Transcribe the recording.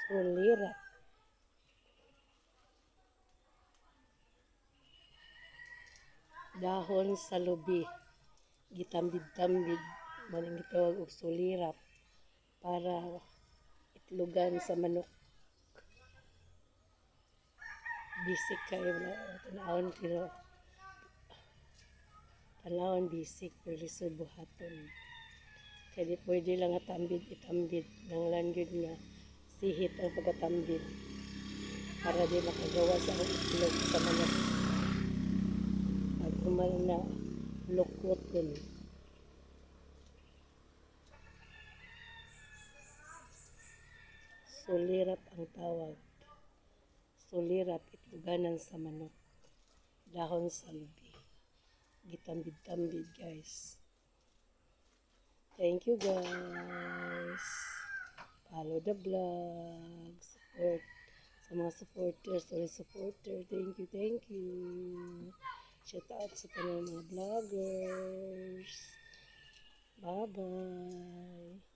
Sulira. Dahon sa lubi. Gitambid-tambid. Maning gitawag og sulirap. Para itlugan sa manok. Bisik kayo na. Tanawon pero. Tanawon bisik. Pero lisod buhaton. Kaya di pwede lang itambid. Nang langgod nga. Sihit ang pagkatambid. Para di makagawa sa itlog sa manok. Pag umal na lukot dun. Sulirap ang tawag. Sulirap itluganan sa manok. Dahon sa lubi. Gitambid-tambid guys. Thank you guys. Follow the vlog. Support sa mga supporters. Supporter. Thank you, thank you. Shout out sa mga vloggers. Bye-bye.